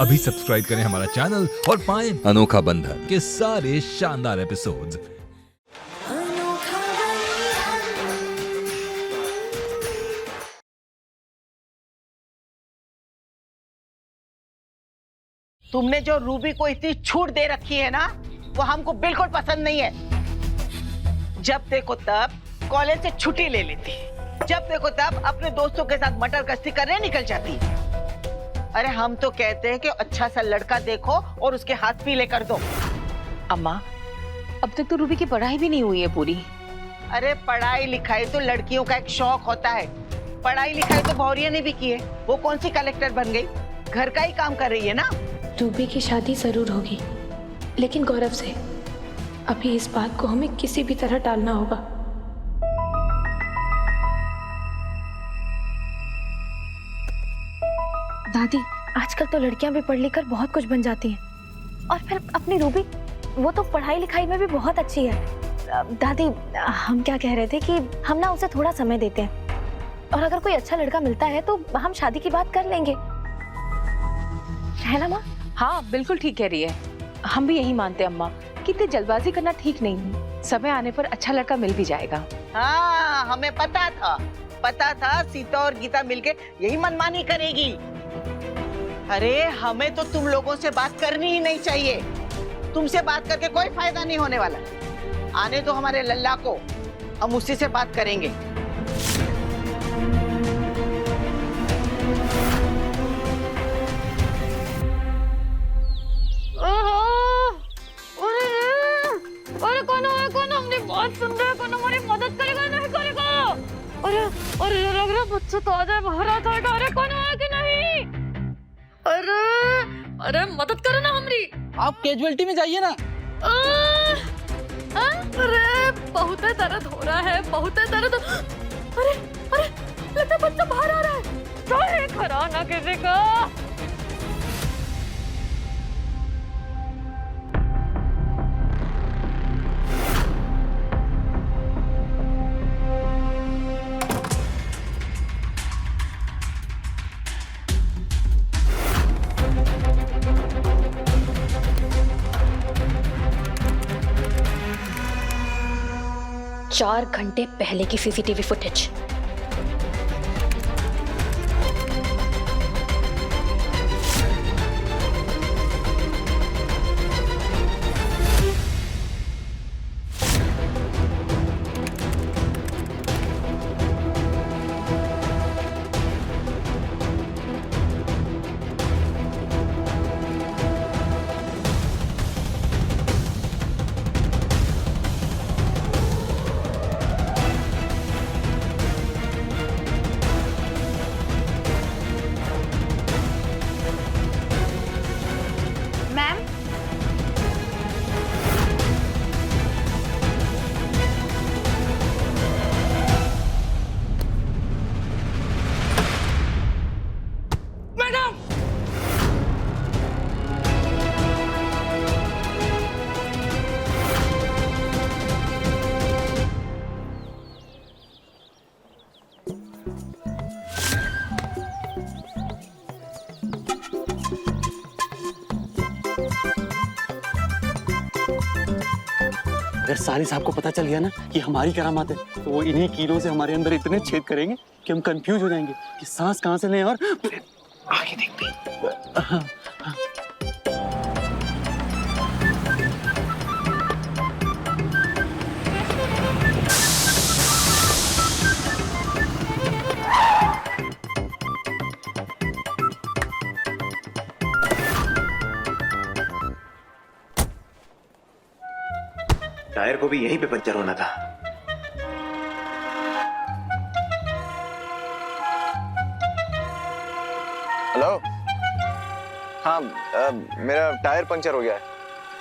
अभी सब्सक्राइब करें हमारा चैनल और पाएं अनोखा बंधन के सारे शानदार एपिसोड्स। तुमने जो रूबी को इतनी छूट दे रखी है ना, वो हमको बिल्कुल पसंद नहीं है। जब देखो तब कॉलेज से छुट्टी ले लेती, जब देखो तब अपने दोस्तों के साथ मटर गश्ती करने निकल जाती। अरे हम तो कहते हैं कि अच्छा सा लड़का देखो और उसके हाथ पीले कर दो। अम्मा, अब तक तो रूबी की पढ़ाई भी नहीं हुई है पूरी। अरे पढ़ाई लिखाई तो लड़कियों का एक शौक होता है। पढ़ाई लिखाई तो भौरिया ने भी की है। वो कौन सी कलेक्टर बन गई, घर का ही काम कर रही है ना। रूबी की शादी जरूर होगी, लेकिन गौरव से। अभी इस बात को हमें किसी भी तरह टालना होगा। दादी, आजकल तो लड़कियां भी पढ़ लिख कर बहुत कुछ बन जाती हैं। और फिर अपनी रूबी, वो तो पढ़ाई लिखाई में भी बहुत अच्छी है। दादी, हम क्या कह रहे थे कि हम ना उसे थोड़ा समय देते हैं, और अगर कोई अच्छा लड़का मिलता है तो हम शादी की बात कर लेंगे, है ना माँ? हाँ, बिल्कुल ठीक कह रही है। हम भी यही मानते हैं अम्मा कि इतनी जल्दबाजी करना ठीक नहीं है। समय आने पर अच्छा लड़का मिल भी जाएगा। हाँ, हमें पता था सीता और गीता मिलके यही मनमानी करेगी। अरे हमें तो तुम लोगों से बात करनी ही नहीं चाहिए। तुमसे बात करके कोई फायदा नहीं होने वाला। आने दो हमारे लल्ला को, हम उसी से बात करेंगे। कौन हमने बात सुन रहा है, कौन हमारी मदद करेगा नहीं करेगा? अरे लग रहा बच्चा तो आ जाए बाहर आ जाएगा। अरे कौन है कि नहीं? अरे मदद करो ना हमारी। आप कैजुअलिटी में जाइए ना। अरे बहुत दर्द हो रहा है, बहुत दर्द। अरे लगता है बच्चा बाहर आ रहा है। चाहे खरा ना किसी का। चार घंटे पहले की सीसीटीवी फुटेज। अगर सारी साहब को पता चल गया ना कि हमारी करामात है, तो वो इन्हीं कीलों से हमारे अंदर इतने छेद करेंगे कि हम कंफ्यूज हो जाएंगे कि सांस कहां से लें और फिर आगे देखते हैं। टायर को भी यहीं पे पंचर होना था। हेलो, हाँ, मेरा टायर पंचर हो गया है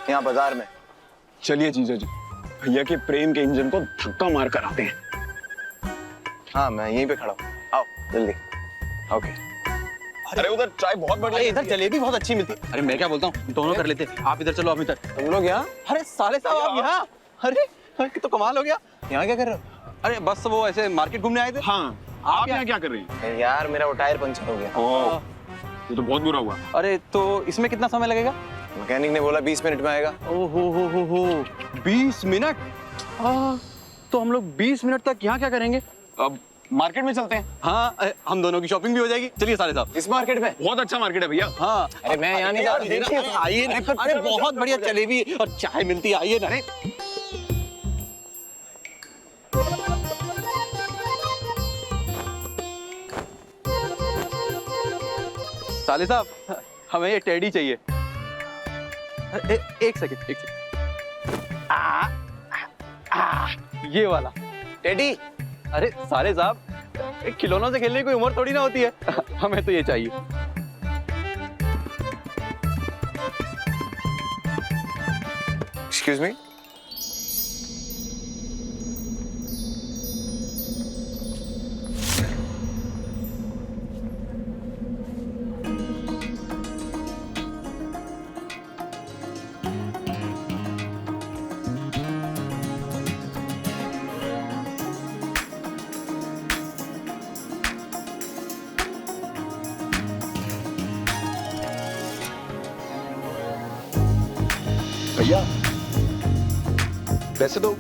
यहाँ बाजार में। चलिए जीजा जी, भैया के प्रेम के इंजन को धक्का मार कर आते हैं। हाँ, मैं यहीं पे खड़ा हूँ, आओ जल्दी। ओके। अरे उधर चाय बहुत बढ़िया, इधर जलेबी बहुत अच्छी मिलती है। अरे मैं क्या बोलता हूँ, दोनों कर लेते। आप इधर चलो, हम इधर। तुम लोग यहाँ? अरे साले साहब आप यहाँ? अरे तो कमाल हो गया। यहाँ क्या कर रहे हो? अरे बस वो ऐसे मार्केट घूमने आए थे। हाँ, आप यहाँ क्या कर रहे हैं? यार मेरा वो टायर पंचर हो गया। ये तो बहुत बुरा हुआ। अरे तो इसमें कितना समय लगेगा? मैकेनिक ने बोला 20 मिनट में आएगा। ओहो हो 20 मिनट। तो हम लोग 20 मिनट तक यहाँ क्या करेंगे? अब मार्केट में चलते हैं। हाँ, हम दोनों की शॉपिंग भी हो जाएगी। चलिए साले साहब। इस मार्केट में? बहुत अच्छा मार्केट है भैया। हाँ, अरे मैं यहाँ नहीं जा रहा। आइए ना। अरे बहुत बढ़िया जलेबी और चाय मिलती है, आइए ना। साले साहब, हमें ये टेडी चाहिए। एक सेकंड। ये वाला टेडी? अरे साले साहब, खिलौनों से खेलने की कोई उम्र थोड़ी ना होती है। हमें तो ये चाहिए। Excuse me. भैया पैसे दो।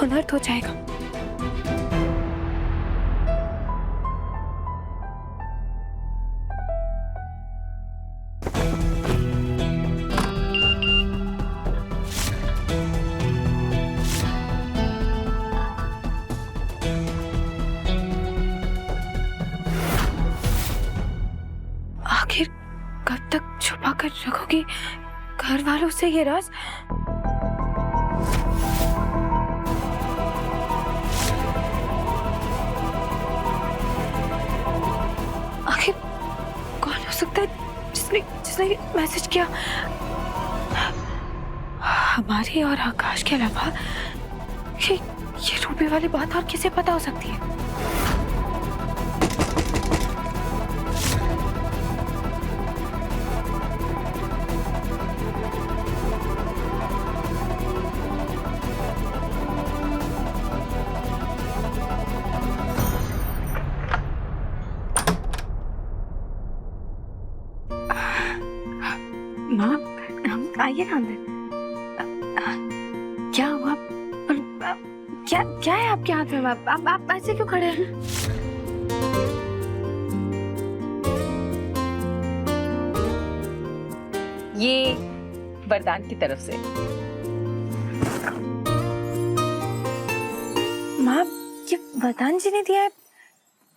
अनर्थ हो जाएगा। आखिर कब तक छुपा कर रखोगी घर वालों से ये राज? आखिर कौन हो सकता है जिसने मैसेज किया? हमारी और आकाश के अलावा ये रूबी वाली बात और किसे पता हो सकती है? आइए ना अंदर। क्या हुआ? पर क्या क्या है आपके हाथ में? आप ऐसे क्यों खड़े हैं? ये वरदान की तरफ से। माँ, ये वरदान जी ने दिया है,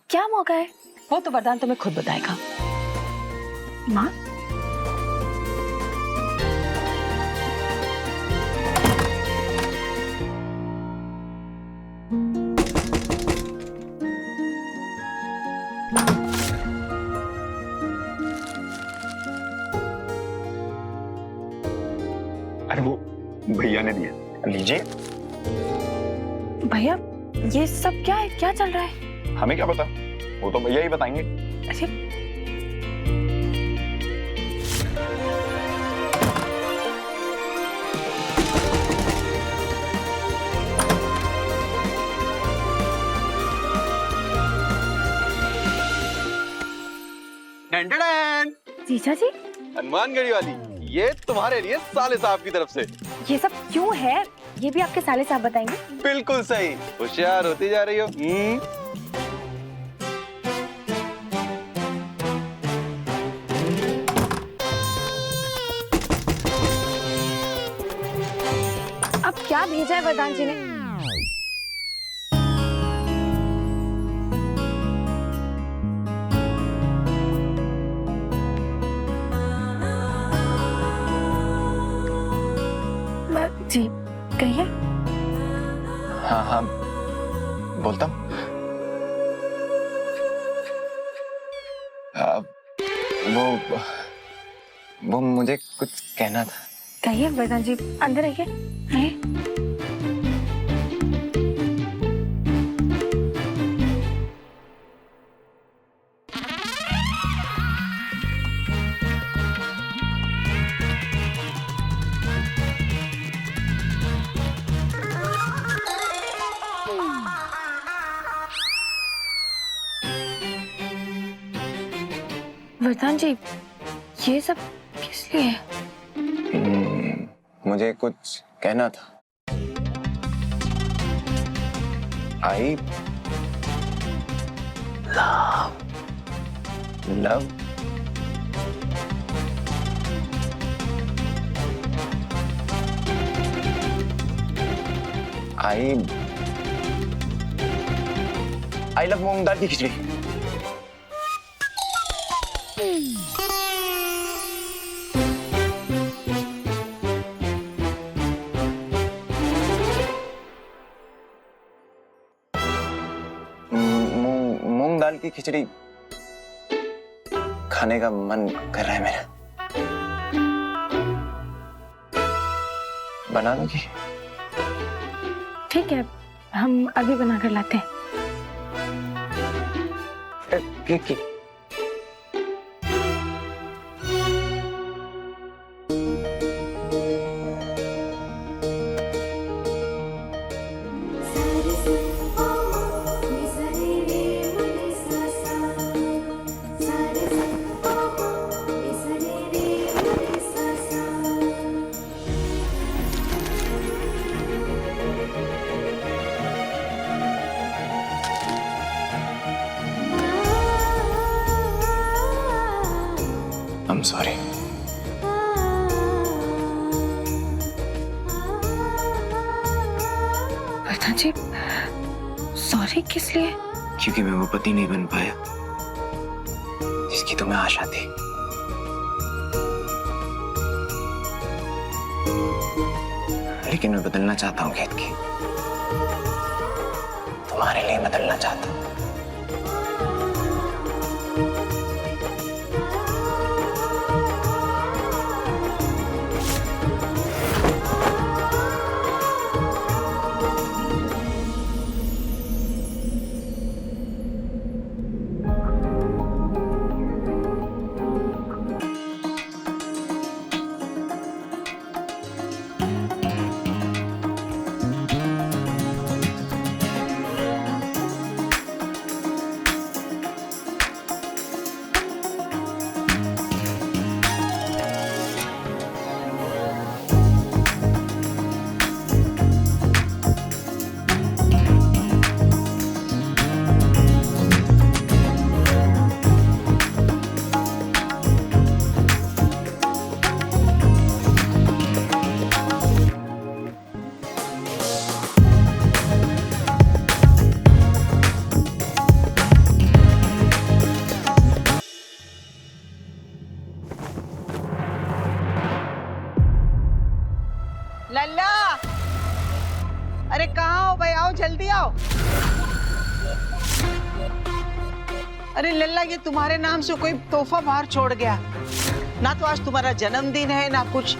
क्या मौका है? वो तो वरदान तुम्हें खुद बताएगा। माँ, अरे वो भैया ने दिया, लीजिए। भैया ये सब क्या है? क्या चल रहा है? हमें क्या पता, वो तो भैया ही बताएंगे। अरे डन जीजा जी, हनुमानगढ़ी वाली, ये तुम्हारे लिए साले साहब की तरफ से। ये सब क्यों है? ये भी आपके साले साहब बताएंगे। बिल्कुल सही, होशियार होती जा रही हो। अब क्या भेजा है वरदान जी ने? जी कहिए। हाँ हाँ बोलता हूँ। वो मुझे कुछ कहना था। कहिए वरदान जी, अंदर आइए। आइए। वरदान जी, ये सब किस लिए है? मुझे कुछ कहना था। आई लव आई लव मूंग दाल की खिचड़ी। मूंग दाल की खिचड़ी खाने का मन कर रहा है मेरा। बना दोगी? ठीक है, हम अभी बना कर लाते हैं। की I'm sorry. वरदान जी, सॉरी किस लिए? क्योंकि मैं वो पति नहीं बन पाया जिसकी तुम्हें आशा थी। लेकिन मैं बदलना चाहता हूँ केतकी, तुम्हारे लिए बदलना चाहता हूँ। लल्ला, अरे कहाँ हो भाई? आओ जल्दी आओ। अरे लल्ला, ये तुम्हारे नाम से कोई तोहफा बाहर छोड़ गया। ना तो आज तुम्हारा जन्मदिन है ना कुछ,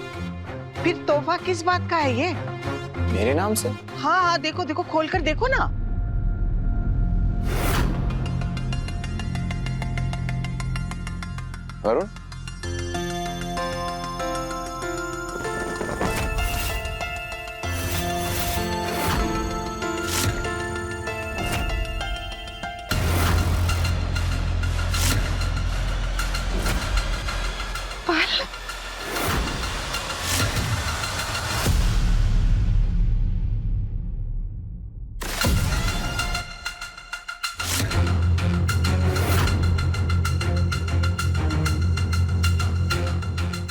फिर तोहफा किस बात का है ये? मेरे नाम से? हाँ हाँ, देखो देखो, खोल कर देखो ना। वरुण,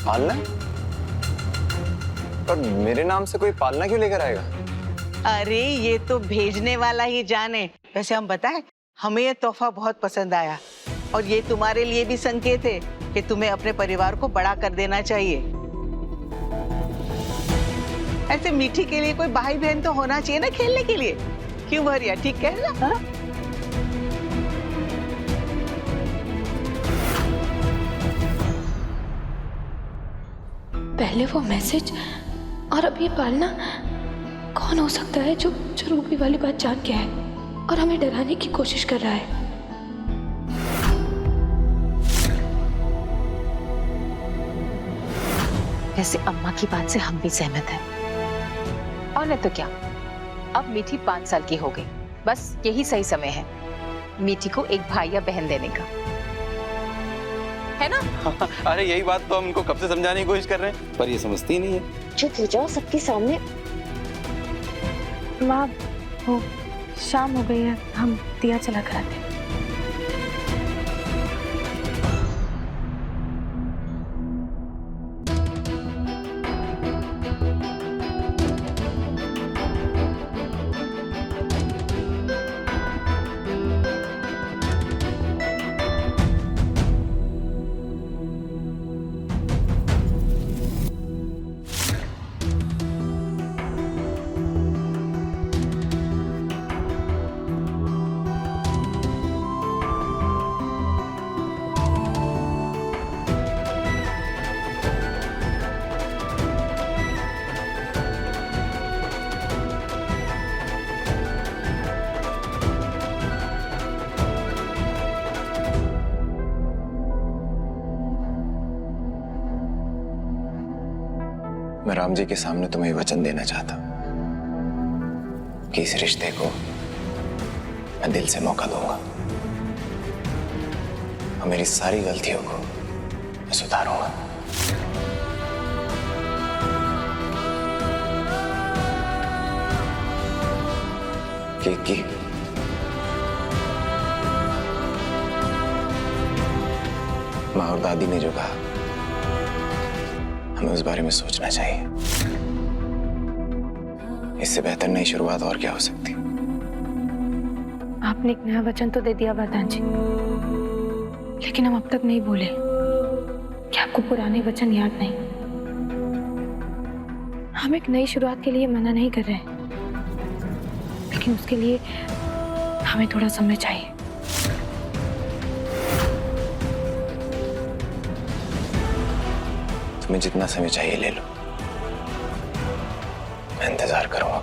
पालना? पर मेरे नाम से कोई पालना क्यों लेकर आएगा? अरे ये तो भेजने वाला ही जाने। वैसे हम बताएं, हमें ये तोहफा बहुत पसंद आया और ये तुम्हारे लिए भी संकेत है कि तुम्हें अपने परिवार को बड़ा कर देना चाहिए। ऐसे मीठी के लिए कोई भाई बहन तो होना चाहिए ना खेलने के लिए। क्यों भरिया, ठीक कह रहा ना? पहले वो मैसेज और अब ये पालना, कौन हो सकता है जो रूबी वाली बात जान गया है और हमें डराने की कोशिश कर रहा है? वैसे अम्मा की बात से हम भी सहमत हैं। और नहीं तो क्या, अब मीठी 5 साल की हो गई, बस यही सही समय है मीठी को एक भाई या बहन देने का, है ना? अरे यही बात तो हम उनको कब से समझाने की कोशिश कर रहे हैं, पर ये समझती ही नहीं है। चुप हो जाओ सबके सामने। माँ, वो शाम हो गई है, हम दिया चला कर आते हैं। मैं राम जी के सामने तुम्हें वचन देना चाहता हूं कि इस रिश्ते को मैं दिल से मौका दूंगा और मेरी सारी गलतियों को मैं सुधारूंगा। की माँ और दादी ने जो कहा, हमें उस बारे में सोचना चाहिए। इससे बेहतर नई शुरुआत और क्या हो सकती? आपने एक नया वचन तो दे दिया वरदान जी, लेकिन हम अब तक नहीं बोले कि आपको पुराने वचन याद नहीं। हम एक नई शुरुआत के लिए मना नहीं कर रहे, लेकिन उसके लिए हमें थोड़ा समय चाहिए। तुम्हें जितना समय चाहिए ले लो, मैं इंतजार करूंगा।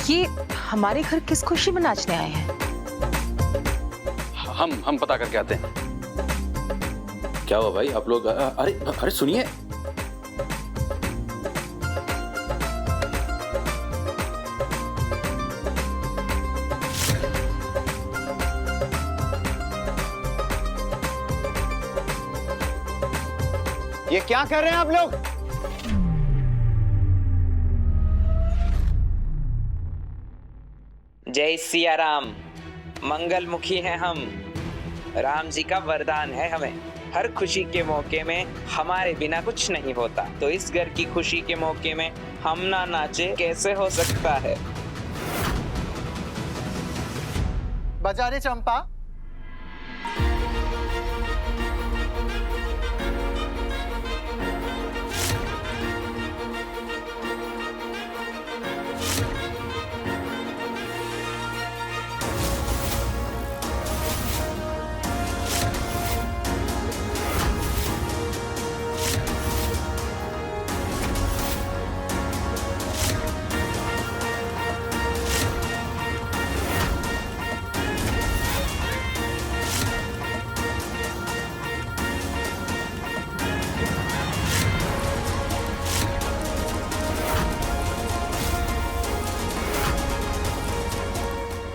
ये हमारे घर किस खुशी में नाचने आए हैं? हम पता करके आते हैं। क्या हुआ भाई, आप लोग? अरे सुनिए, ये क्या कर रहे हैं आप लोग? जय सिया राम। मंगलमुखी हैं हम। राम जी का वरदान है हमें, हर खुशी के मौके में हमारे बिना कुछ नहीं होता। तो इस घर की खुशी के मौके में हम ना नाचे कैसे हो सकता है? बजा रे चंपा।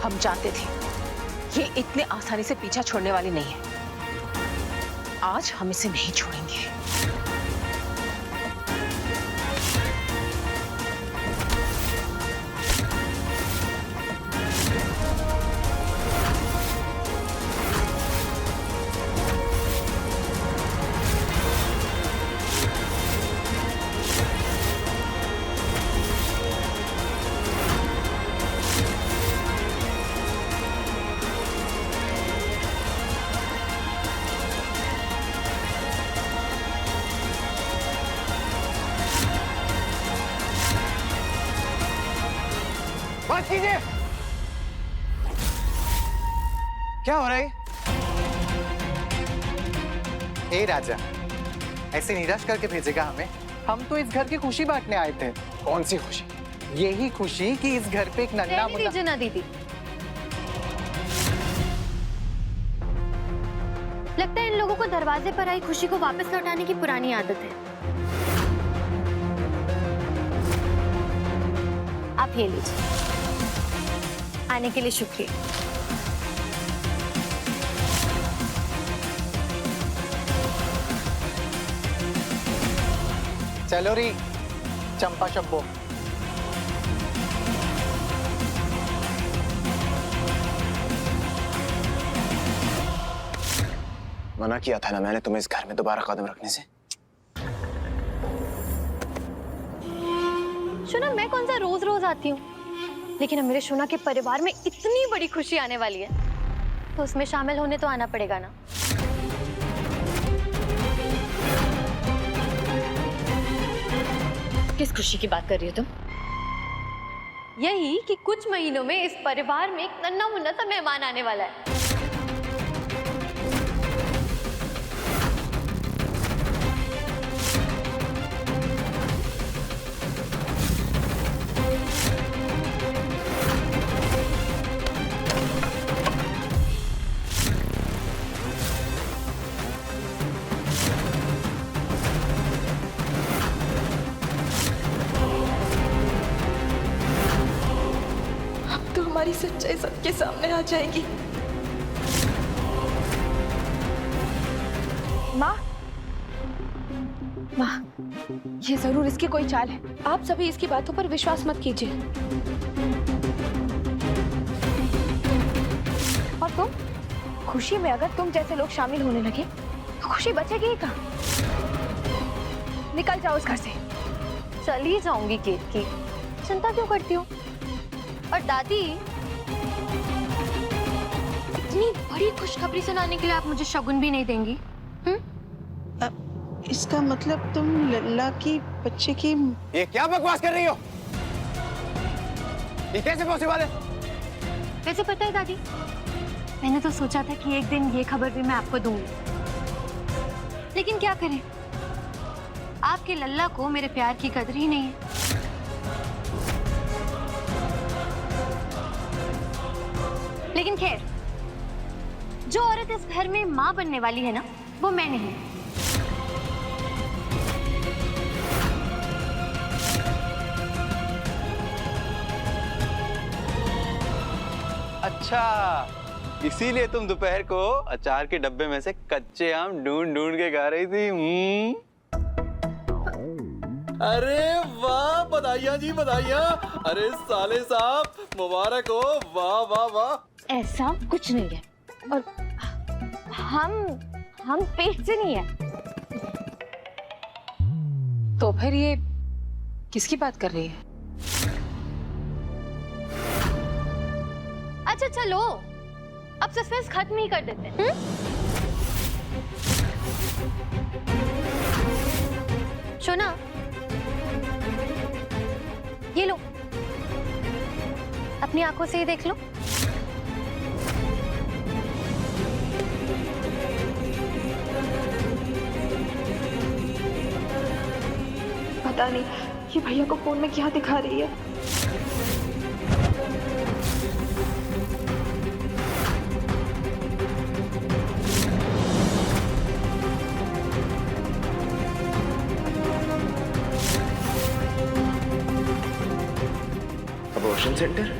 हम जानते थे ये इतने आसानी से पीछा छोड़ने वाली नहीं है। आज हम इसे नहीं छोड़ेंगे। बात कीजिए। क्या हो रहा है? हे राजा, ऐसे निराश करके भेजेगा हमें? हम तो इस घर की खुशी बांटने आए थे। कौन सी खुशी? यही खुशी कि इस घर पे एक नन्हा मुन्ना। दीजिए ना दीदी, लगता है इन लोगों को दरवाजे पर आई खुशी को वापस लौटाने की पुरानी आदत है। आप ये लीजिए। आने के लिए शुक्रिया। चलो री चंपा शब्बो। मना किया था ना मैंने तुम्हें इस घर में दोबारा कदम रखने से। शुना, मैं कौन सा रोज रोज आती हूँ, लेकिन अब मेरे शुना के परिवार में इतनी बड़ी खुशी आने वाली है तो उसमें शामिल होने तो आना पड़ेगा ना। किस खुशी की बात कर रही हो तुम? यही कि कुछ महीनों में इस परिवार में एक नन्हा मुन्ना सा मेहमान आने वाला है। हमारी सच्चाई सबके सामने आ जाएगी। माँ, माँ, ये जरूर इसकी कोई चाल है। आप सभी इसकी बातों पर विश्वास मत कीजिए। और तुम, खुशी में अगर तुम जैसे लोग शामिल होने लगे तो खुशी बचेगी ही कहाँ? निकल जाओ उस घर से। चली जाऊंगी केत की, चिंता क्यों करती हो? और दादी, इतनी बड़ी खुशखबरी सुनाने के लिए आप मुझे शगुन भी नहीं देंगी? इसका मतलब तुम लल्ला की बच्चे की। ये क्या बकवास कर रही हो? ये कैसे पॉसिबल है? वैसे पता है दादी, मैंने तो सोचा था कि एक दिन ये खबर भी मैं आपको दूंगी, लेकिन क्या करें, आपके लल्ला को मेरे प्यार की कदर ही नहीं है। लेकिन खैर, जो औरत इस घर में मां बनने वाली है ना, वो मैं नहीं। अच्छा, इसीलिए तुम दोपहर को अचार के डब्बे में से कच्चे आम ढूंढ ढूंढ के खा रही थी। अरे वाह, बधाइयाँ जी बधाइयाँ। अरे साले साहब मुबारक हो, वाह वाह वाह। ऐसा कुछ नहीं है, और हम पेट से नहीं है। तो फिर ये किसकी बात कर रही है? अच्छा चलो, अब सस्पेंस खत्म ही कर देते हैं। शोना, ये लो, अपनी आंखों से ही देख लो। पता नहीं ये भैया को फोन में क्या दिखा रही है। Abortion centre?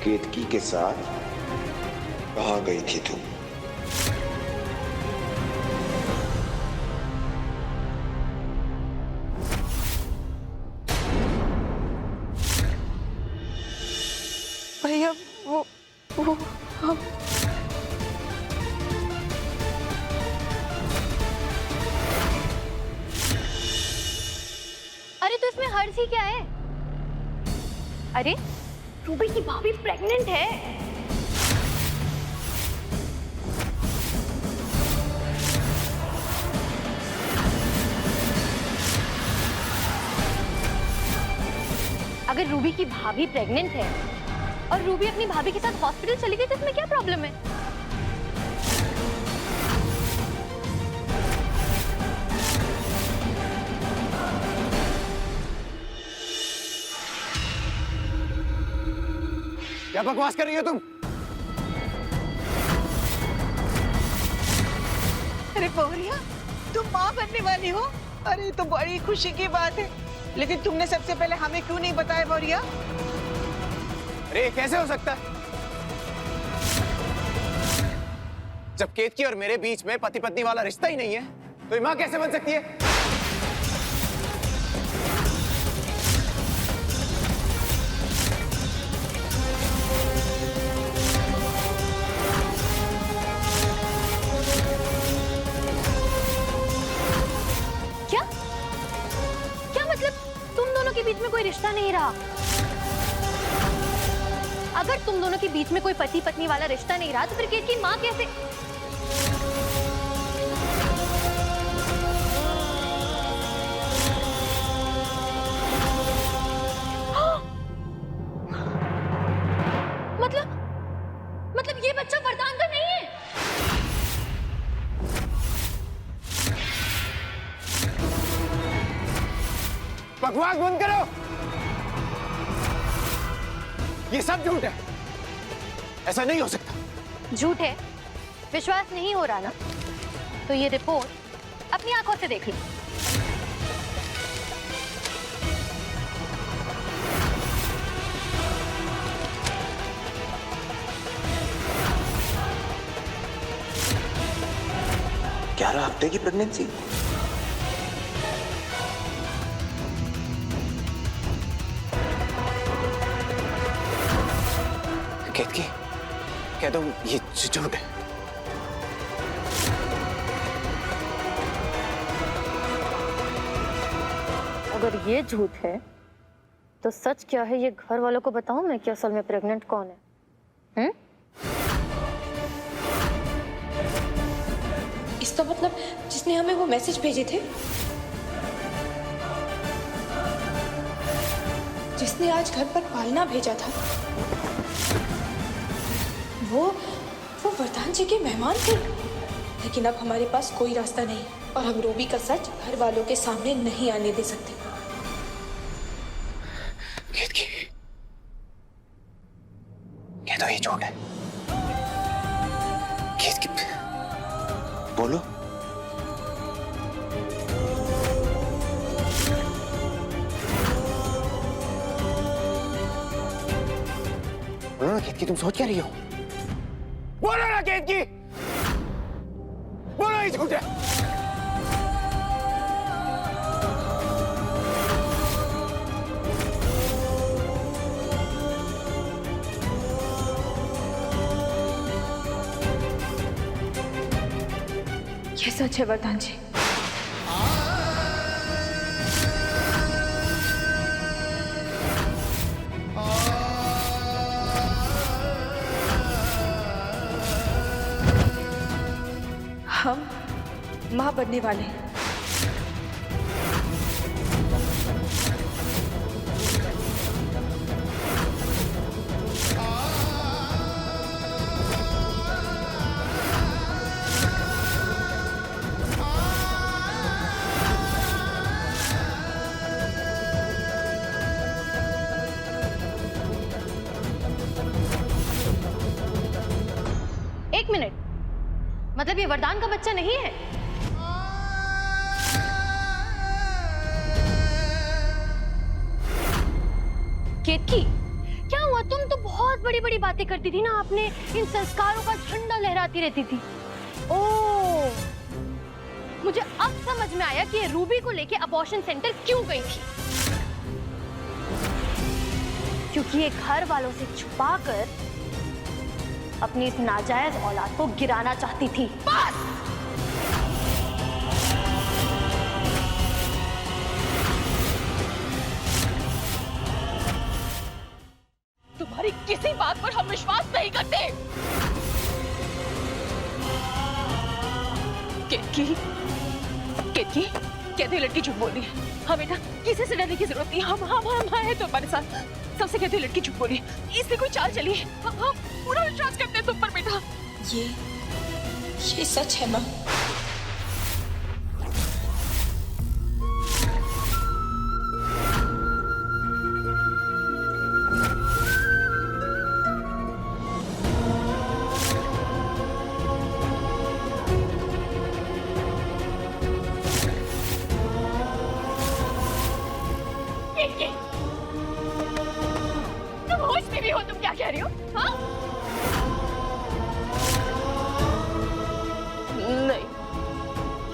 केतकी के साथ कहाँ गई थी तुम? भैया वो हम अरे तो इसमें हर्ष ही क्या है? अरे रूबी की भाभी प्रेग्नेंट है। अगर रूबी की भाभी प्रेग्नेंट है और रूबी अपनी भाभी के साथ हॉस्पिटल चली गई तो इसमें क्या प्रॉब्लम है? क्या बकवास कर रही हो तुम? अरे पौरिया, तुम माँ बनने वाली हो? अरे तो बड़ी खुशी की बात है, लेकिन तुमने सबसे पहले हमें क्यों नहीं बताया पौरिया? अरे कैसे हो सकता है? जब केतकी और मेरे बीच में पति पत्नी वाला रिश्ता ही नहीं है तो ये माँ कैसे बन सकती है? क्या क्या मतलब तुम दोनों के बीच में कोई रिश्ता नहीं रहा? अगर तुम दोनों के बीच में कोई पति पत्नी वाला रिश्ता नहीं रहा तो फिर केतकी माँ कैसे? मतलब ये बच्चा वरदान का नहीं है? बकवास बंद करो, ये सब झूठ है, ऐसा नहीं हो सकता। झूठ है? विश्वास नहीं हो रहा ना? तो ये रिपोर्ट अपनी आंखों से देख लो। ग्यारह हफ्ते की प्रेगनेंसी? केतकी, कह दो ये झूठ है। अगर ये झूठ है तो सच क्या है ये घर वालों को बताऊं मैं कि असल में प्रेग्नेंट कौन है? इसका मतलब जिसने हमें वो मैसेज भेजे थे जिसने आज घर पर पालना भेजा था, वो वरदान जी के मेहमान थे। लेकिन अब हमारे पास कोई रास्ता नहीं और हम रूबी का सच घर वालों के सामने नहीं आने दे सकते। केतकी, कह दो ये झूठ है। केतकी, बोलो। बोलो ना केतकी, तुम सोच क्या रही हो? बोलो ना केतकी, बोलो ये झूठ है। ये सच है वरदान जी। हम मां बनने वाले हैं। एक मिनट, मतलब ये वरदान का बच्चा नहीं है? केतकी, क्या हुआ? तुम तो बहुत बड़ी बड़ी बातें करती थी ना, आपने इन संस्कारों का झंडा लहराती रहती थी। ओह, मुझे अब समझ में आया कि ये रूबी को लेके अबॉर्शन सेंटर क्यों गई थी। क्योंकि ये घर वालों से छुपाकर अपनी इस नाजायज औलाद को गिराना चाहती थी। बस! तुम्हारी किसी बात पर हम विश्वास नहीं करते। केतकी, केतकी, कहते हुए लड़की झूठ बोल रही है। हमें ना किसी से डरने की जरूरत नहीं। हम आए तो हमारे साथ। सबसे कहते हुए लड़की झूठ बोल रही है। इसलिए कोई चाल चली है। हम पूरा विश्वास करते हैं तुम पर बेटा। ये सच है माँ। तुम होश में भी हो? तुम क्या कह रही हो? हाँ? नहीं,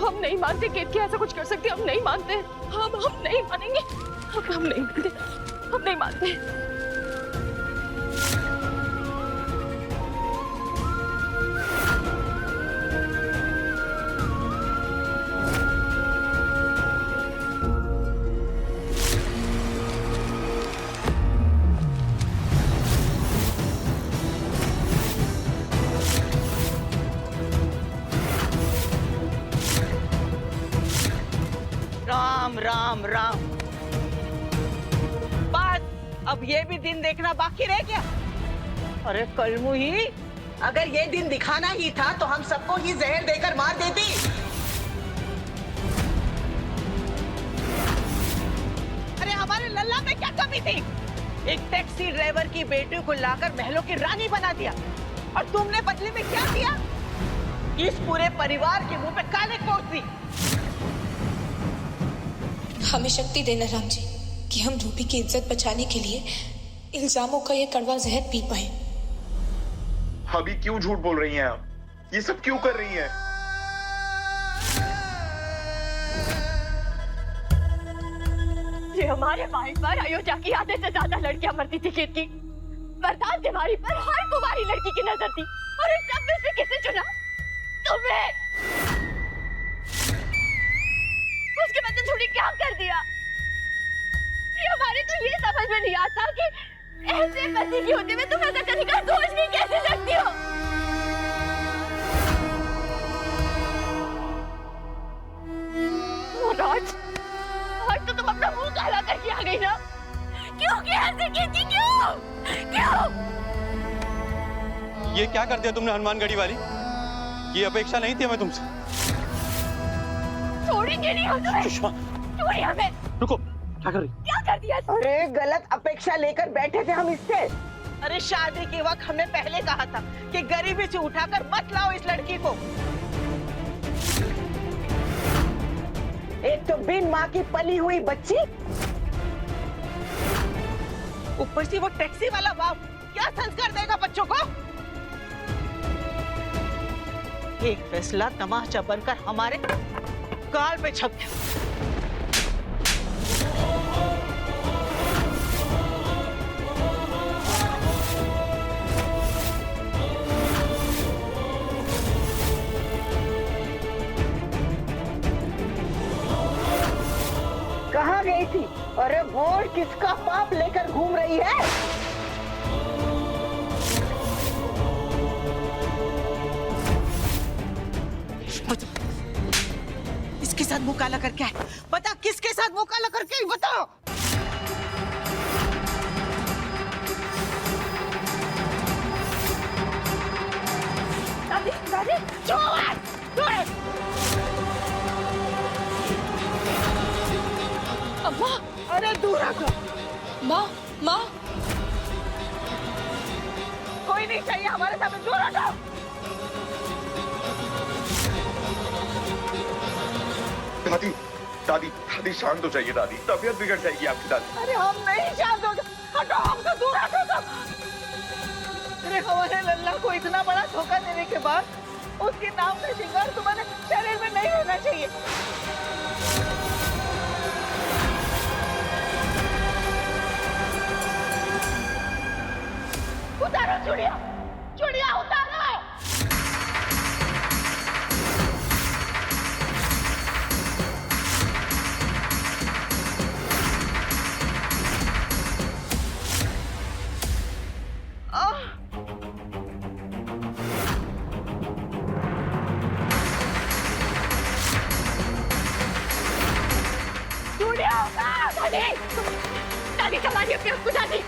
हम नहीं मानते केतकी ऐसा कुछ कर सकती। हम नहीं मानते। हम नहीं मानेंगे। हम नहीं मानते। हम नहीं मानते। राम राम राम। बस अब ये भी दिन देखना बाकी रह गया। अरे कलमू ही, अगर ये दिन दिखाना ही था तो हम सबको ही जहर देकर मार देती। अरे हमारे लल्ला में क्या कमी थी? एक टैक्सी ड्राइवर की बेटी को लाकर महलों की रानी बना दिया और तुमने बदले में क्या दिया? इस पूरे परिवार के मुंह पे काले कोट दी। हमें शक्ति देना राम जी कि हम रूबी की इज्जत बचाने के लिए इल्जामों का ये कड़वा जहर पी पाए। अभी क्यों झूठ बोल रही हैं आप? ये सब क्यों कर रही हैं? ये हमारे भाई पर अयोध्या की आधे से ज्यादा लड़कियां मरती थी केतकी। वरदान तिवारी पर हर कुंवारी लड़की की नजर थी और इस सब में से किसे चुना? तुम्हें। उसके बाद थोड़ी क्या कर दिया? ये हमारे तो ये समझ में नहीं आता कि ऐसे पति की होते हुए तुम ऐसा करने का सोच भी कैसे सकती हो? आज तो तुम अपना मुंह काला करके आ गई ना कि क्यों किया ऐसे कीर्ति, क्यों क्यों? ये क्या कर दिया तुमने हनुमानगढ़ी वाली? ये अपेक्षा नहीं थी हमें तुमसे। छोड़ेंगे नहीं हम तुम्हें। सुषमा, छोड़िए हमें। रुको, क्या कर रही? क्या कर दिया? अरे गलत अपेक्षा लेकर बैठे थे हम इससे। अरे शादी के वक्त हमने पहले कहा था कि गरीबी से उठाकर मत लाओ इस लड़की को। एक तो बिन माँ की पली हुई बच्ची, ऊपर से वो टैक्सी वाला बाप, क्या संस्कार देगा बच्चों को? एक फैसला तमाचा बनकर हमारे गाल पे छप गया। कहाँ गई थी? अरे बोल, किसका पाप लेकर घूम रही है? इसके साथ मुंह काला करके आए। बता किसके साथ मुंह काला करके आई, बताओ। दादी, दादी, छोड़। अम्मा, अरे दूर रखो। माँ, माँ, कोई नहीं चाहिए हमारे सामने, दूर हटो। दादी दादी दादी शांत हो जाइए दादी, तबीयत बिगड़ जाएगी आपकी दादी। अरे हम नहीं शांत होंगे, हटो हमसे दूर हटो तुम। अरे हमारे लल्ला को इतना बड़ा धोखा देने के बाद उसके नाम का श्रृंगार तुम्हारे शरीर में नहीं रहना चाहिए। उतारो चूड़िया, चूड़िया उतारो। दादी संभालिए अपने आप को, दादी।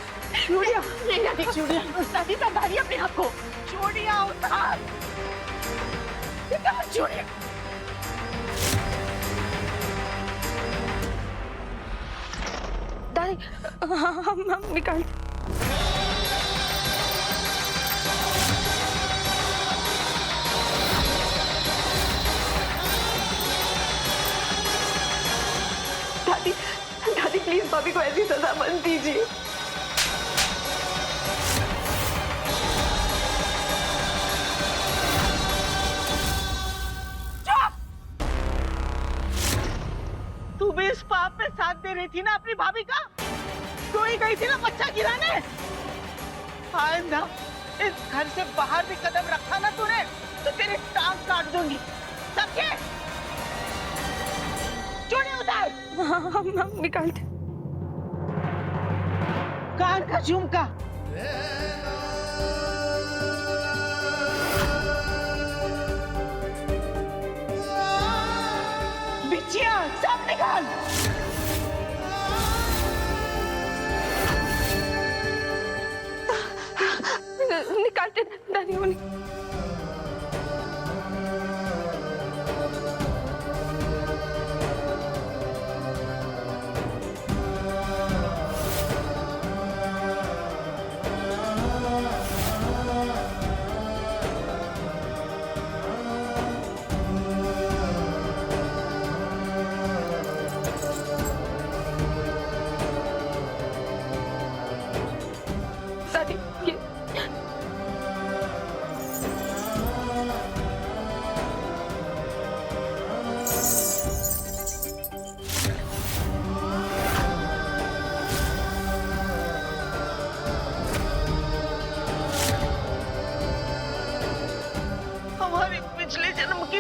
चूड़िया नहीं दादी, चूड़िया दादी संभालिए अपने आप को। चूड़िया उतार, चूड़िया। दादी, हम निकाल। दादी, दादी प्लीज भाभी को ऐसी सजा मत दीजिए। तू भी इस पाप में साथ दे रही थी ना अपनी भाभी का? तू ही गई थी ना बच्चा गिराने। आइंदा इस घर से बाहर भी कदम रखा ना तूने तो तेरी टांग काट दूंगी। समझे? चूड़ी उतार। हम निकालते। कान का झुमका, बिछिया सब निकाल। निकालते दादी।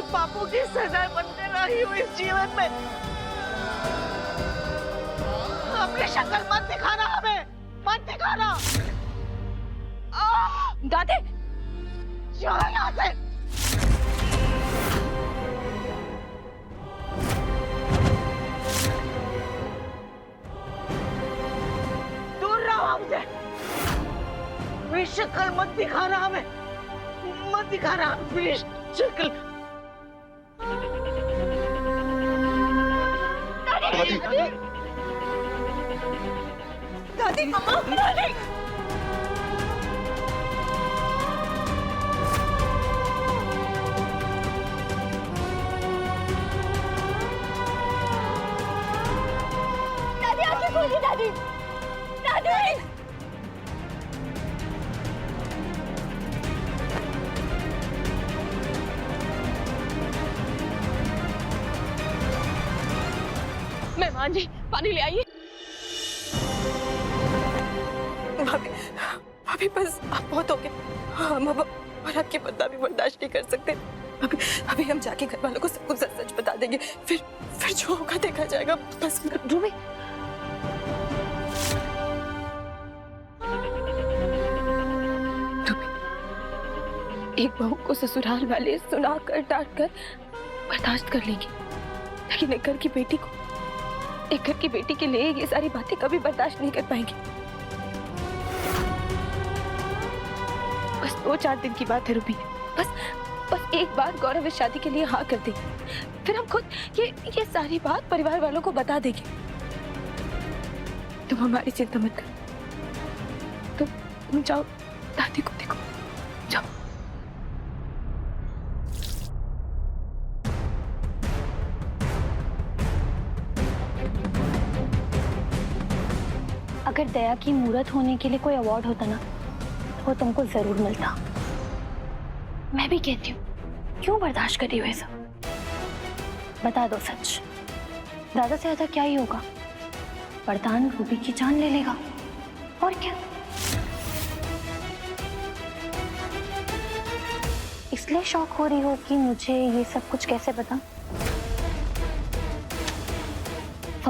पापों की सजा बनते रही हूँ इस जीवन में। अपनी शक्ल मत दिखाना हमें, मत दिखाना। दादी चल यहाँ से। दूर अभी शक्ल मत दिखाना हमें, मत दिखाना प्लीज शक्ल। दादी दादी मम्मा दादी। दादी आंखें खोलिए दादी, दादी। मेहमान जी पानी ले आइए। भाभी भाभी बस आप बहुत हो गए, हम अब और आपकी बदनामी बर्दाश्त नहीं कर सकते। अभी अभी हम जाके घर वालों को सब कुछ सच बता देंगे, फिर जो होगा देखा जाएगा। बस रूबी एक बहू को ससुराल वाले सुना कर डांट कर बर्दाश्त कर लेंगे, लेकिन एक घर की बेटी के लिए ये सारी बातें कभी बर्दाश्त नहीं कर पाएंगे। बस 2-4 दिन की बात है रूबी, बस एक बार गौरव इस शादी के लिए हाँ कर दे, फिर हम खुद ये सारी बात परिवार वालों को बता देंगे। तुम हमारी चिंता मत करो, तुम जाओ दादी को देखो, जाओ। अगर दया की मूर्त होने के लिए कोई अवार्ड होता ना तो वो तुमको जरूर मिलता। मैं भी कहती हूँ क्यों बर्दाश्त करी हुए सब। बता दो सच, ज्यादा से ज्यादा क्या ही होगा, वरदान रूबी की जान ले लेगा और क्या। इसलिए शौक हो रही हो कि मुझे ये सब कुछ कैसे पता।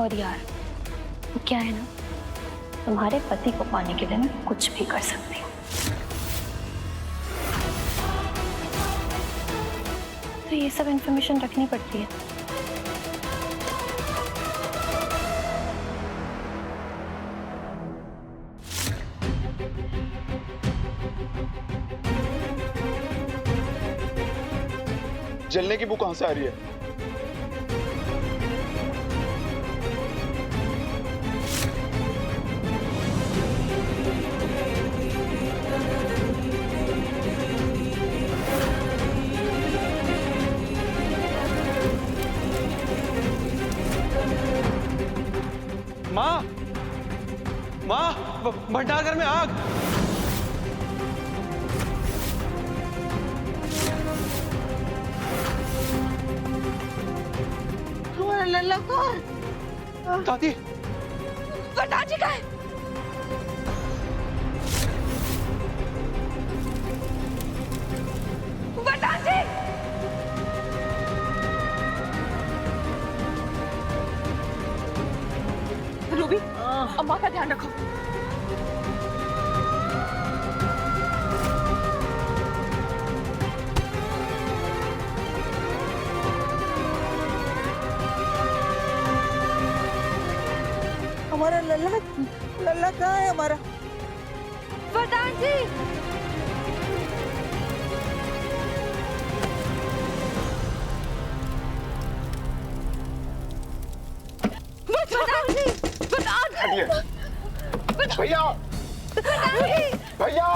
और यार वो क्या है ना, तुम्हारे पति को पाने के लिए मैं कुछ भी कर सकती हूँ। तो ये सब इंफॉर्मेशन रखनी पड़ती है। जलने की बू कहां से आ रही है? माँ, भंडार घर में आग। तुम्हारा लल्ला कौन? दादी, वरदान जी का है। वरदान जी, रूबी अम्मा का ध्यान रखो। हमारा लल्ला कहाँ है हमारा? वरदान जी, भैया भैया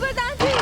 वरदान जी,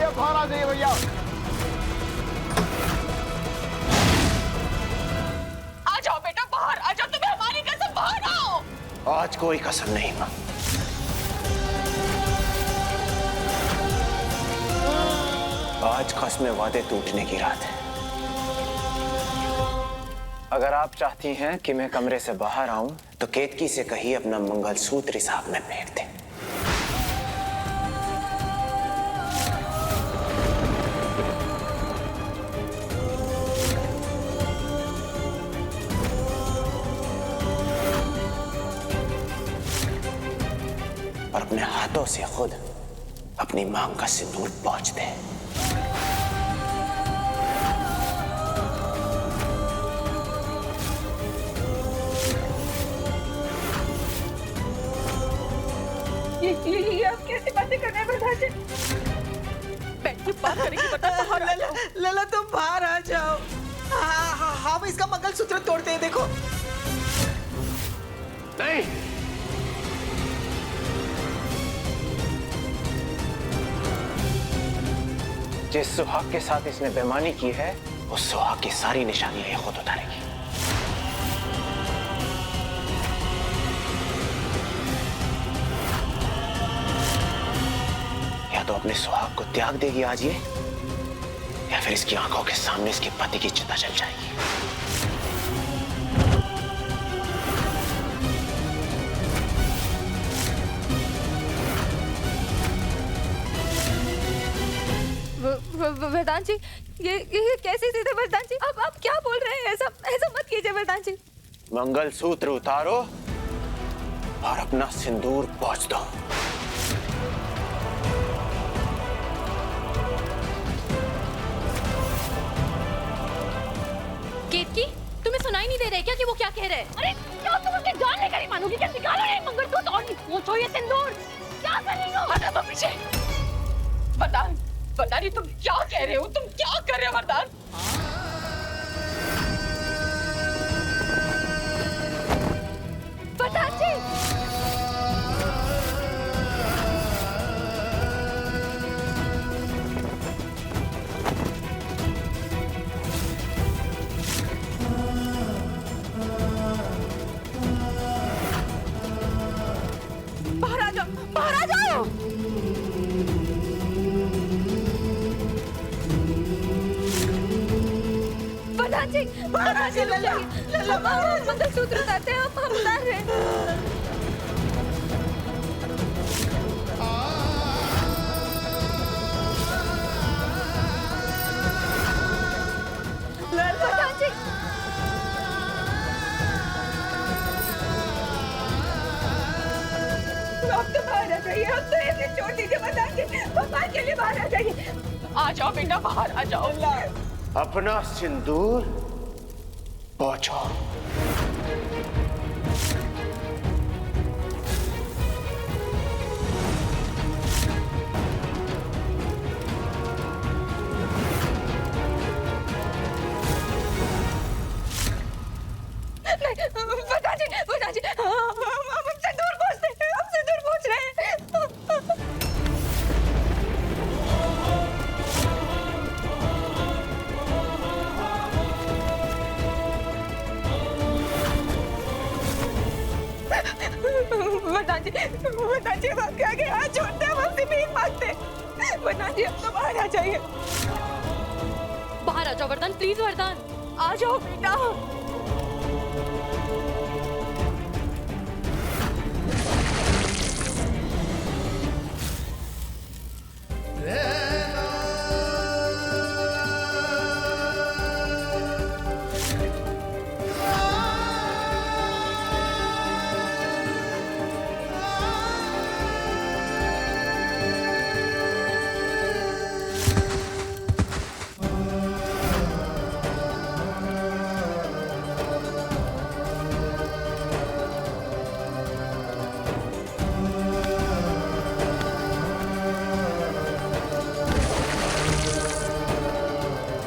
ये बाहर आ जाइए भैया। आज कोई कसम नहीं मां। आज कसमें वादे टूटने की रात है। अगर आप चाहती हैं कि मैं कमरे से बाहर आऊं तो केतकी से कहिए अपना मंगलसूत्र इस आग में फेंक दे। और अपने हाथों से खुद अपनी मांग का सिंदूर पोंछ दे। ये आप कैसी बातें कर रहे हैं प्रधान जी? बैठ के बात करेंगे बाहर आ जाओ। लला तुम बाहर आ जाओ। हम इसका मंगलसूत्र तोड़ते हैं, देखो। नहीं, जिस सुहाग के साथ इसने बेईमानी की है उस सुहाग की सारी निशानियां ये खुद उतारेगी। या तो अपने सुहाग को त्याग देगी आज ये, या फिर इसकी आंखों के सामने इसके पति की चिता जल जाएगी। वरदान जी, ये कैसे सीधे वरदान जी? आप क्या बोल रहे हैं? ऐसा मत कीजिए वरदान जी। मंगलसूत्र उतारो और अपना सिंदूर पोंछ दो। केतकी, तुम्हें सुनाई नहीं दे रहा है क्या कि वो क्या कह रहे हैं? अरे क्या तुम उसकी जान लेकर ही मानोगी? क्या निकालो ये मंगलसूत्र और पूछो ये सिंदूर क्या कर रही हो? हटा तो पीछे। वरदान, वरदान, तुम क्या कह रहे हो? तुम क्या कर रहे हो वरदान? वरदान जी, बाहर आ जाओ, बाहर आ जाओ। वरदान जी, वरदान जी, मंगलसूत्र उतारते हैं, हम उतार रहे हैं। वरदान जी, अब तो बाहर आ जाइए। अब तो ऐसे छोड़ दीजिए वरदान जी, भगवान के लिए बाहर आ जाइए। आ जाओ बेटा, बाहर आ जाओ। अपना सिंदूर पोंछो। वरदान जी, हम सिंदूर पोंछते हैं, हम सिंदूर पोंछ रहे हैं। वरदान जी, हम आपके आगे हाथ जोड़ते हैं, हम आपसे भीख मांगते हैं। वरदान जी, अब तो बाहर आ जाइए। बाहर आ जाओ वरदान, प्लीज वरदान। आ जाओ बेटा।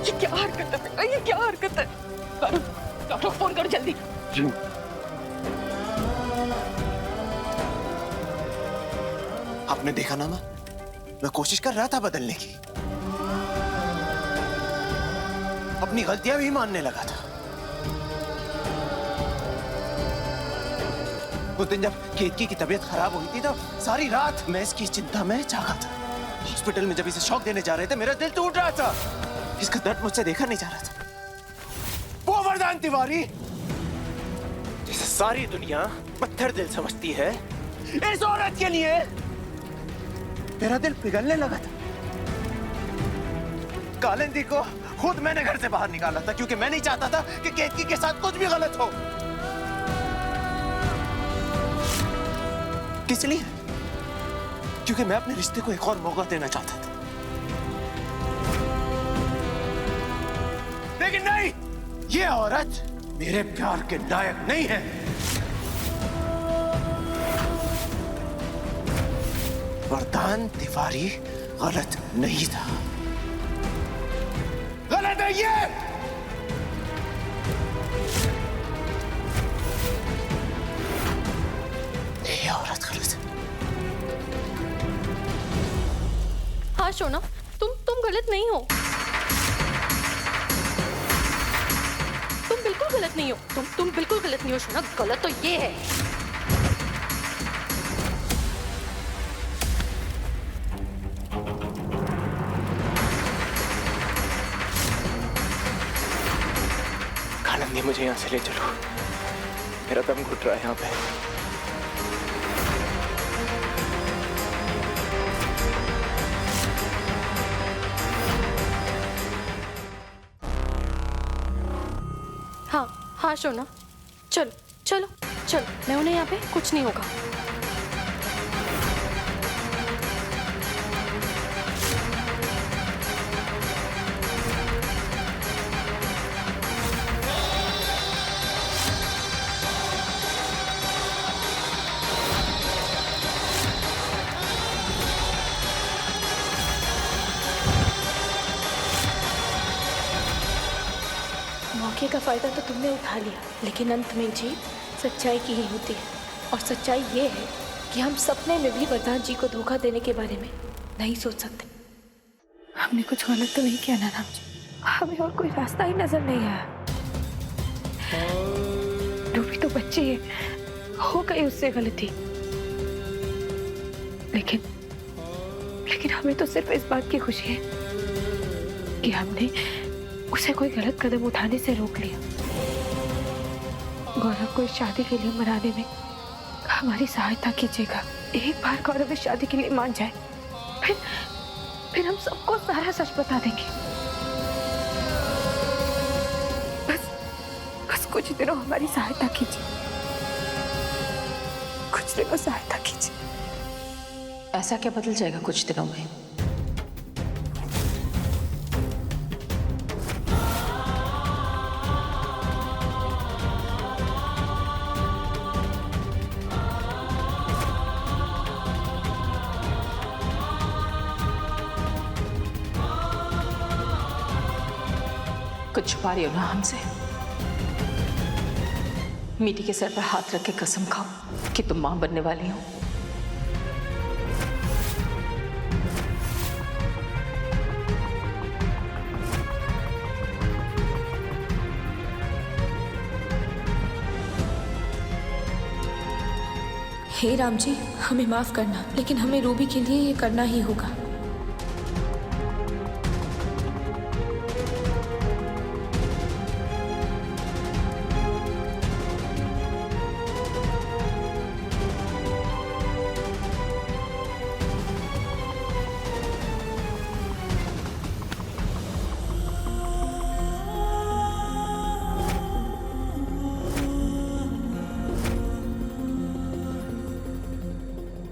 ये क्या हरकत है? डॉक्टर फोन करो जल्दी। जी। आपने देखा ना, मैं कोशिश कर रहा था बदलने की, अपनी गलतियां भी मानने लगा था। उस दिन जब केतकी की तबीयत खराब हुई थी तो सारी रात मैं इसकी चिंता में जागा था। हॉस्पिटल में जब इसे शॉक देने जा रहे थे मेरा दिल टूट रहा था। इसका दर्द मुझसे देखा नहीं जा रहा था। वो वरदान तिवारी जिसे सारी दुनिया पत्थर दिल समझती है, इस औरत के लिए मेरा दिल पिघलने लगा था। कालिंदी को खुद मैंने घर से बाहर निकाला था क्योंकि मैं नहीं चाहता था कि केतकी के साथ कुछ भी गलत हो। किस लिए? क्योंकि मैं अपने रिश्ते को एक और मौका देना चाहता था। लेकिन नहीं, ये औरत मेरे प्यार के लायक नहीं है। वरदान तिवारी गलत नहीं था। गलत है ये। औरत गलत है। हाँ शोना, तुम गलत नहीं हो। तुम बिल्कुल गलत नहीं हो। तुम बिल्कुल गलत नहीं हो शोना। गलत तो ये है। कालिंदी मुझे यहाँ से ले चलो, मेरा दम घुट रहा है यहाँ पे। हाँ शोना, चलो चलो चलो, मैं उन्हें यहाँ पे कुछ नहीं होगा। मौके का फायदा तो तुमने उठा लिया, लेकिन अंत में जीत सच्चाई की ही होती है। और सच्चाई ये है कि हम सपने में भी वरदान जी को धोखा देने के बारे में नहीं सोच सकते। हमने कुछ गलत तो नहीं किया ना राम जी, हमें और कोई रास्ता ही नजर नहीं आया। रूबी तो बच्ची है, हो गई उससे गलती, लेकिन हमें तो सिर्फ इस बात की खुशी है कि हमने उसे कोई गलत कदम उठाने से रोक लिया। गौरव को इस शादी के लिए मनाने में हमारी सहायता कीजिएगा। एक बार गौरव इस शादी के लिए मान जाए, फिर हम सबको सारा सच बता देंगे। बस कुछ दिनों हमारी सहायता कीजिए, कुछ दिनों सहायता कीजिए। ऐसा क्या बदल जाएगा कुछ दिनों में? कुछ छुपा रही हो ना हमसे? मीठी के सर पर हाथ रख के कसम खाओ कि तुम मां बनने वाली हो। हे राम जी, हमें माफ करना, लेकिन हमें रूबी के लिए ये करना ही होगा।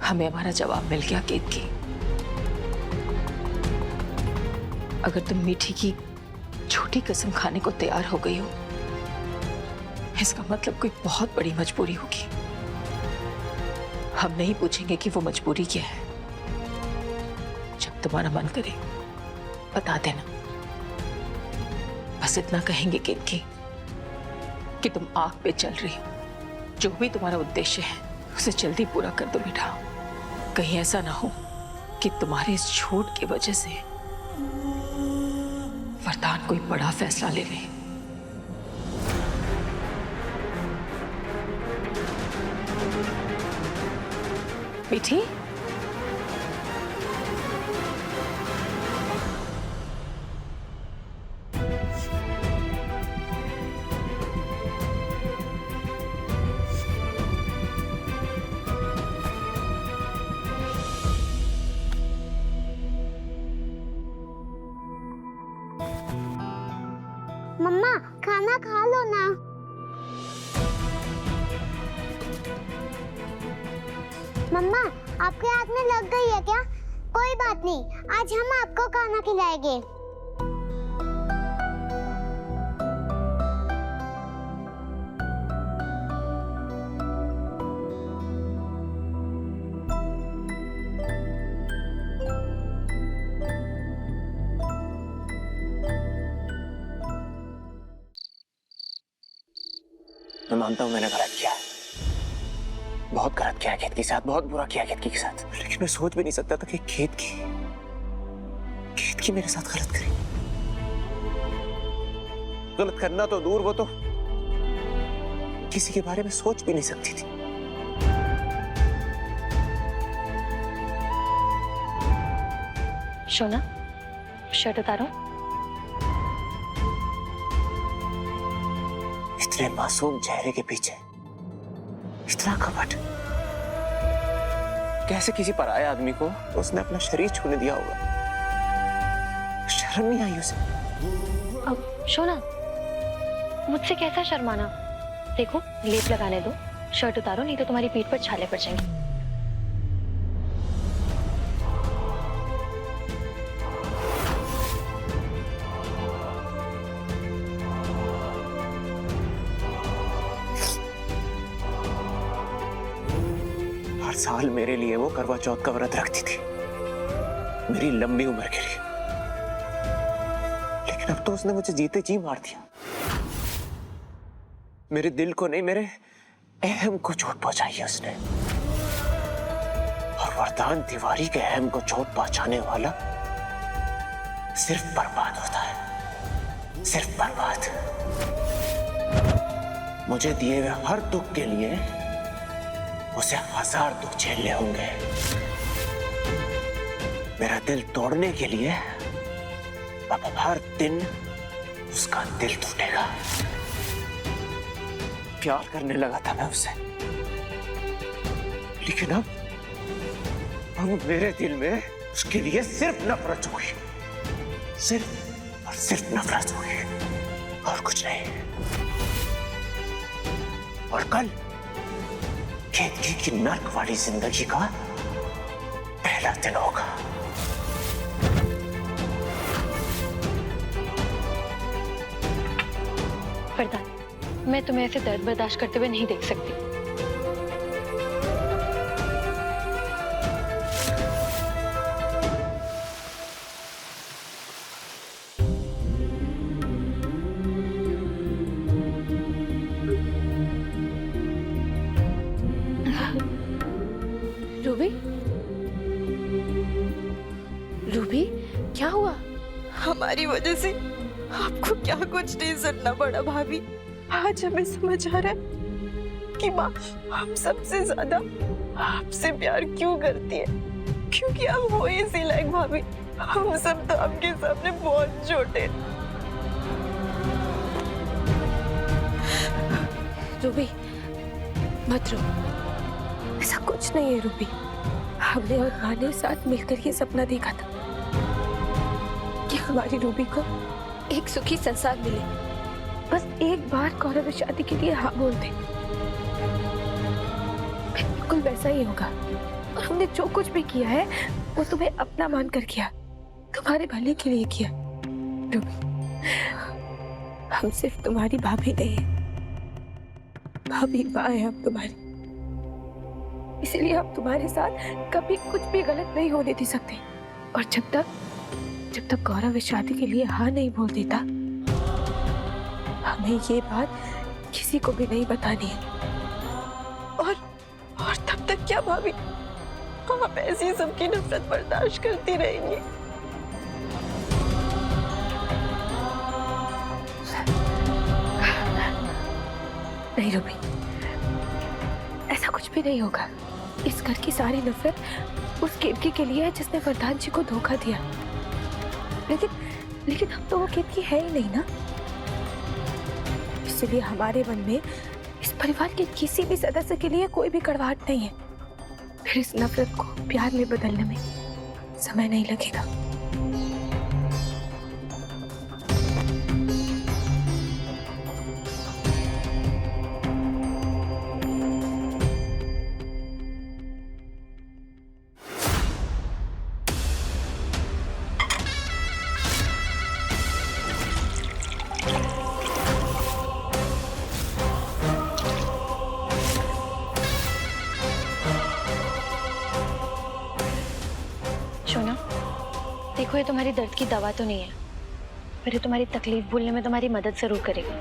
हमें हमारा जवाब मिल गया केतकी। अगर तुम मीठी की छोटी कसम खाने को तैयार हो गई हो, इसका मतलब कोई बहुत बड़ी मजबूरी होगी। हम नहीं पूछेंगे कि वो मजबूरी क्या है। जब तुम्हारा मन करे बता देना। बस इतना कहेंगे केतकी कि तुम आग पे चल रही हो। जो भी तुम्हारा उद्देश्य है उसे जल्दी पूरा कर दो बेटा। कहीं ऐसा ना हो कि तुम्हारे इस झूठ की वजह से वरदान कोई बड़ा फैसला ले ले। मीठी, मम्मा खाना खा लो ना। मम्मा आपके हाथ में लग गई है क्या? कोई बात नहीं, आज हम आपको खाना खिलाएंगे। मैं मानता हूं मैंने गलत किया, बहुत गलत किया केतकी के साथ, बहुत बुरा किया केतकी के साथ, लेकिन मैं सोच भी नहीं सकता था कि केतकी मेरे साथ गलत करेगी। गलत करना तो दूर, वो तो किसी के बारे में सोच भी नहीं सकती थी। शोना, शर्ट उतारो। इतने मासूम चेहरे के पीछे इतना कपट, कैसे किसी पराये आदमी को उसने अपना शरीर छूने दिया होगा? शर्म नहीं आई उसे? अब शोना, मुझसे कैसा शर्माना? देखो, लेप लगाने दो, शर्ट उतारो, नहीं तो तुम्हारी पीठ पर छाले पड़ जाएंगे। हर साल मेरे लिए वो करवा चौथ का व्रत रखती थी, मेरी लंबी उम्र के लिए, लेकिन अब तो उसने मुझे जीते जी मार दिया। मेरे दिल को नहीं, मेरे अहम को चोट पहुंचाई है उसने। और वरदान तिवारी के अहम को चोट पहुंचाने वाला सिर्फ बर्बाद होता है, सिर्फ बर्बाद। मुझे दिए हुए हर दुख के लिए उसे 1000 दुख झेलने होंगे। मेरा दिल तोड़ने के लिए अब हर दिन उसका दिल टूटेगा। प्यार करने लगा था मैं उससे, लेकिन अब मेरे दिल में उसके लिए सिर्फ नफरत होगी, सिर्फ और सिर्फ नफरत होगी, और कुछ नहीं। और कल केतकी की नर्क वाली जिंदगी का पहला दिन होगा। वरदान, मैं तुम्हें ऐसे दर्द बर्दाश्त करते हुए नहीं देख सकती। रूबी, रूबी, क्या हुआ? हमारी वजह से आपको क्या कुछ नहीं सुनना पड़ा भाभी। आज हमें समझ आ रहा है कि माँ हम सबसे ज्यादा आपसे प्यार क्यों करती है, क्योंकि आप हो इसी लायक भाभी। हम सब तो आपके सामने बहुत छोटे। रूबी, मत रो, ऐसा कुछ नहीं है रूबी। हमने और माँ ने साथ मिलकर ये सपना देखा था कि हमारी रूबी को एक सुखी संसार मिले। बस एक बार गौरव शादी के लिए हाँ बोल दे, बिल्कुल वैसा ही होगा। और हमने जो कुछ भी किया है वो तुम्हें अपना मानकर किया, तुम्हारे भले के लिए किया। रूबी, हम सिर्फ तुम्हारी भाभी नहीं है, भाभी माँ है हम तुम्हारी। इसलिए हम तुम्हारे साथ कभी कुछ भी गलत नहीं होने दे सकते। और जब तक गौरव इस शादी के लिए हाँ नहीं बोल देता, हमें ये बात किसी को भी नहीं बतानी है। और तब तक क्या भाभी, आप ऐसी सबकी नफरत बर्दाश्त करती रहेंगी? नहीं रूबी, ऐसा कुछ भी नहीं होगा। इस घर की सारी नफरत उस केतकी के लिए है जिसने वरदान जी को धोखा दिया। लेकिन हम तो वो केतकी है ही नहीं ना, इसलिए हमारे मन में इस परिवार के किसी भी सदस्य के लिए कोई भी कड़वाहट नहीं है। फिर इस नफरत को प्यार में बदलने में समय नहीं लगेगा। शोना, देखो ये तुम्हारी दर्द की दवा तो नहीं है, पर ये तुम्हारी तकलीफ भूलने में तुम्हारी मदद जरूर करेगा।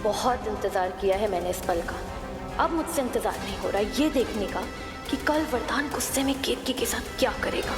बहुत इंतजार किया है मैंने इस पल का। अब मुझसे इंतजार नहीं हो रहा ये देखने का कि कल वरदान गुस्से में केतकी के साथ क्या करेगा।